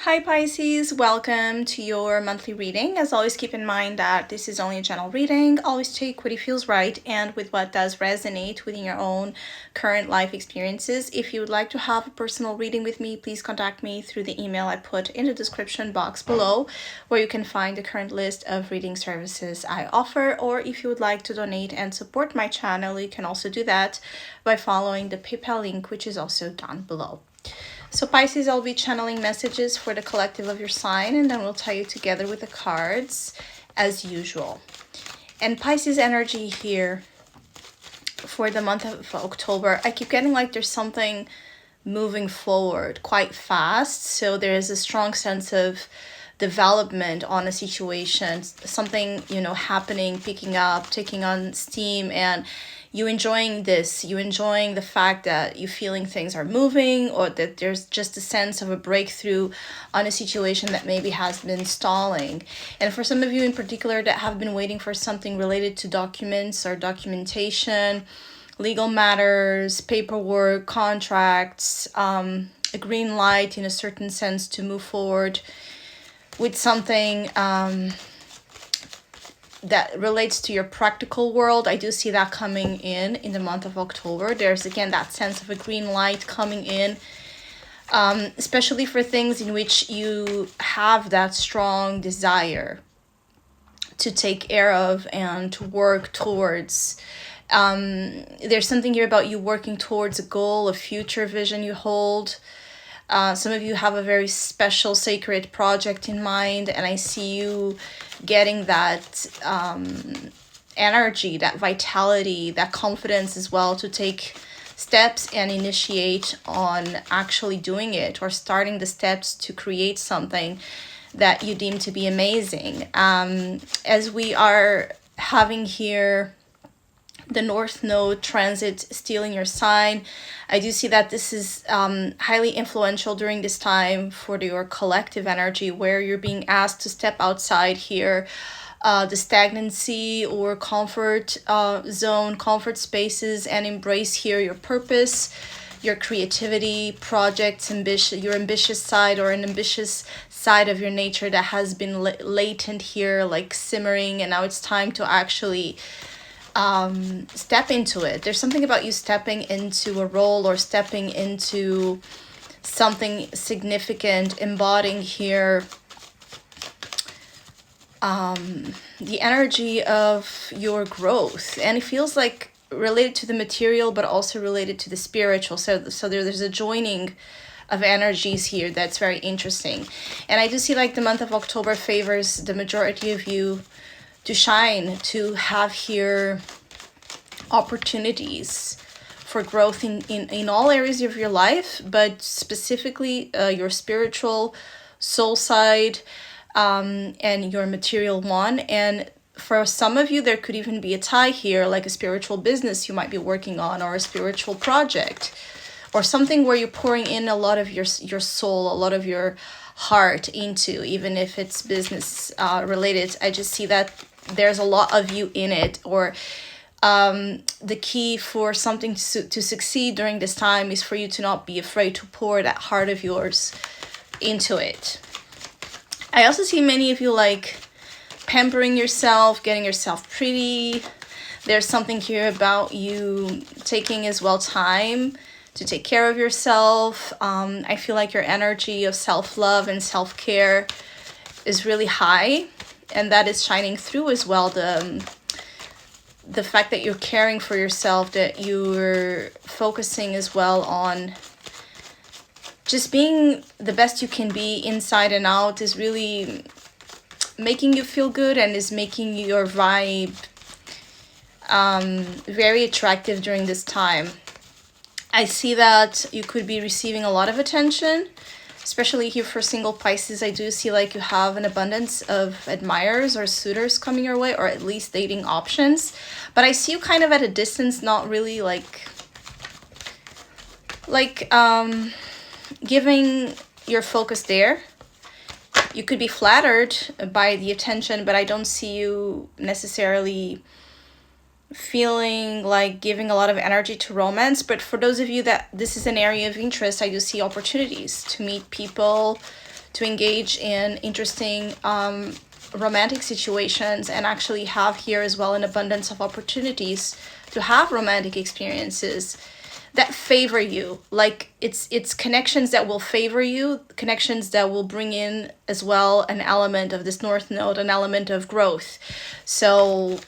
Hi Pisces, welcome to your monthly reading. As always, keep in mind that this is only a general reading. Always take what feels right and with what does resonate within your own current life experiences. If you would like to have a personal reading with me, please contact me through the email I put in the description box below, where you can find the current list of reading services I offer. Or if you would like to donate and support my channel, you can also do that by following the PayPal link, which is also down below. So Pisces, I'll be channeling messages for the collective of your sign, and then we'll tie you together with the cards as usual. And Pisces energy here for the month of October, I keep getting like there's something moving forward quite fast. So there is a strong sense of development on a situation, something, happening, picking up, taking on steam, and you enjoying this, you enjoying the fact that you feeling things are moving, or that there's just a sense of a breakthrough on a situation that maybe has been stalling. And for some of you in particular that have been waiting for something related to documents or documentation, legal matters, paperwork, contracts, a green light in a certain sense to move forward with something that relates to your practical world. I do see that coming in the month of October. There's again that sense of a green light coming in, especially for things in which you have that strong desire to take care of and to work towards. There's something here about you working towards a goal, a future vision you hold. Some of you have a very special sacred project in mind, and I see you getting that energy, that vitality, that confidence as well to take steps and initiate on actually doing it or starting the steps to create something that you deem to be amazing. As we are having here the North Node transit still in your sign, I do see that this is highly influential during this time for your collective energy, where you're being asked to step outside here, the stagnancy or comfort zone, comfort spaces, and embrace here your purpose, your creativity, projects, your ambitious side, or an ambitious side of your nature that has been latent here, like simmering, and now it's time to actually step into it. There's something about you stepping into a role or stepping into something significant, embodying here the energy of your growth. And it feels like related to the material, but also related to the spiritual. So there's a joining of energies here that's very interesting. And I do see like the month of October favors the majority of you to shine, to have here opportunities for growth in all areas of your life, but specifically your spiritual soul side and your material one. And for some of you, there could even be a tie here, like a spiritual business you might be working on, or a spiritual project, or something where you're pouring in a lot of your soul, a lot of your heart into, even if it's business related. I just see that there's a lot of you in it, or the key for something to succeed during this time is for you to not be afraid to pour that heart of yours into it. I also see many of you like pampering yourself, getting yourself pretty. There's something here about you taking as well time to take care of yourself. I feel like your energy of self-love and self-care is really high, and that is shining through as well. The fact that you're caring for yourself, that you're focusing as well on just being the best you can be inside and out, is really making you feel good and is making your vibe very attractive during this time. I see that you could be receiving a lot of attention, especially here for single Pisces. I do see like you have an abundance of admirers or suitors coming your way, or at least dating options. But I see you kind of at a distance, not really like giving your focus there. You could be flattered by the attention, but I don't see you necessarily feeling like giving a lot of energy to romance. But for those of you that this is an area of interest, I do see opportunities to meet people, to engage in interesting romantic situations, and actually have here as well an abundance of opportunities to have romantic experiences that favor you. Like it's connections that will favor you, connections that will bring in as well an element of this North Node, an element of growth. So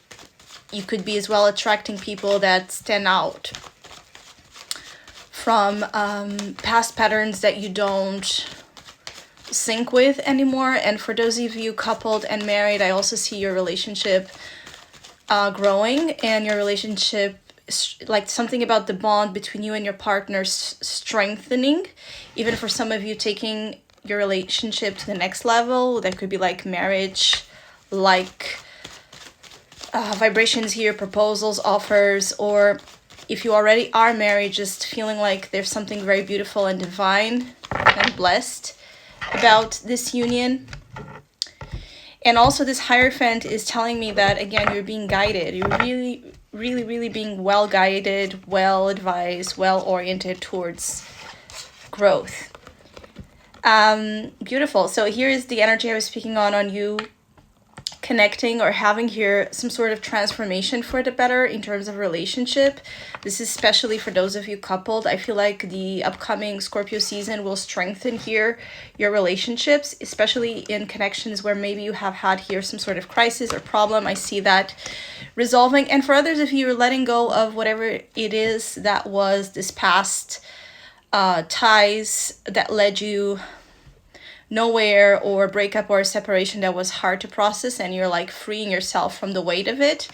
you could be as well attracting people that stand out from past patterns that you don't sync with anymore. And for those of you coupled and married, I also see your relationship growing, and your relationship, like something about the bond between you and your partner strengthening. Even for some of you, taking your relationship to the next level. That could be like marriage, like vibrations here, proposals, offers, or if you already are married, just feeling like there's something very beautiful and divine and blessed about this union. And also this Hierophant is telling me that, again, you're being guided. You're really being well guided, well advised, well oriented towards growth. Beautiful. So here is the energy I was speaking on you connecting or having here some sort of transformation for the better in terms of relationship. This is especially for those of you coupled. I feel like the upcoming Scorpio season will strengthen here your relationships, especially in connections where maybe you have had here some sort of crisis or problem. I see that resolving. And for others of you, you're letting go of whatever it is that was this past ties that led you nowhere, or a breakup or a separation that was hard to process, and you're like freeing yourself from the weight of it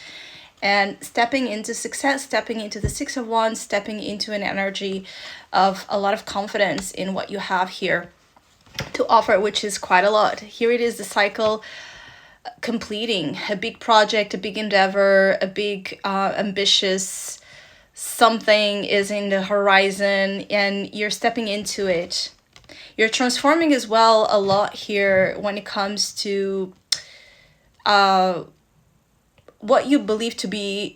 and stepping into success, stepping into the Six of Wands, stepping into an energy of a lot of confidence in what you have here to offer, which is quite a lot. Here it is, the cycle completing a big project, a big endeavor, a big ambitious something is in the horizon, and you're stepping into it. You're transforming as well a lot here when it comes to what you believe to be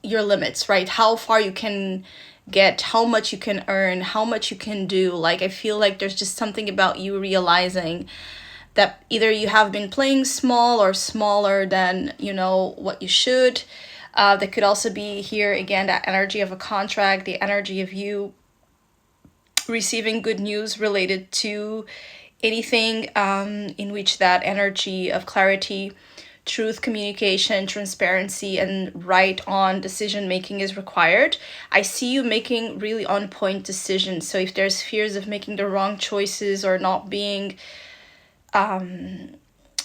your limits, right? How far you can get, how much you can earn, how much you can do. Like, I feel like there's just something about you realizing that either you have been playing small or smaller than, you know, what you should. That could also be here, again, that energy of a contract, the energy of you receiving good news related to anything in which that energy of clarity, truth, communication, transparency, and right on decision making is required. I see you making really on point decisions. So if there's fears of making the wrong choices or not being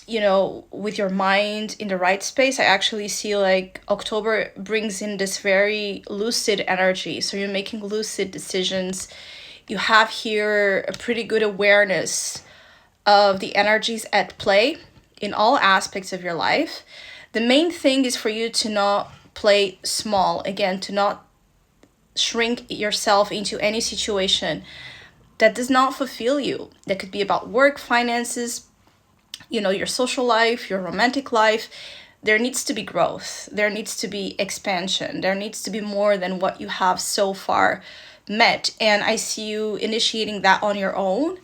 you know, with your mind in the right space, I actually see like October brings in this very lucid energy. So you're making lucid decisions. You have here a pretty good awareness of the energies at play in all aspects of your life. The main thing is for you to not play small, again, to not shrink yourself into any situation that does not fulfill you. That could be about work, finances, you know, your social life, your romantic life. There needs to be growth. There needs to be expansion. There needs to be more than what you have so far met. And I see you initiating that on your own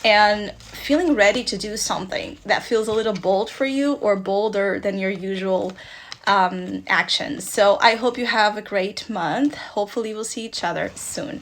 and feeling ready to do something that feels a little bold for you, or bolder than your usual actions. So I hope you have a great month. Hopefully we'll see each other soon.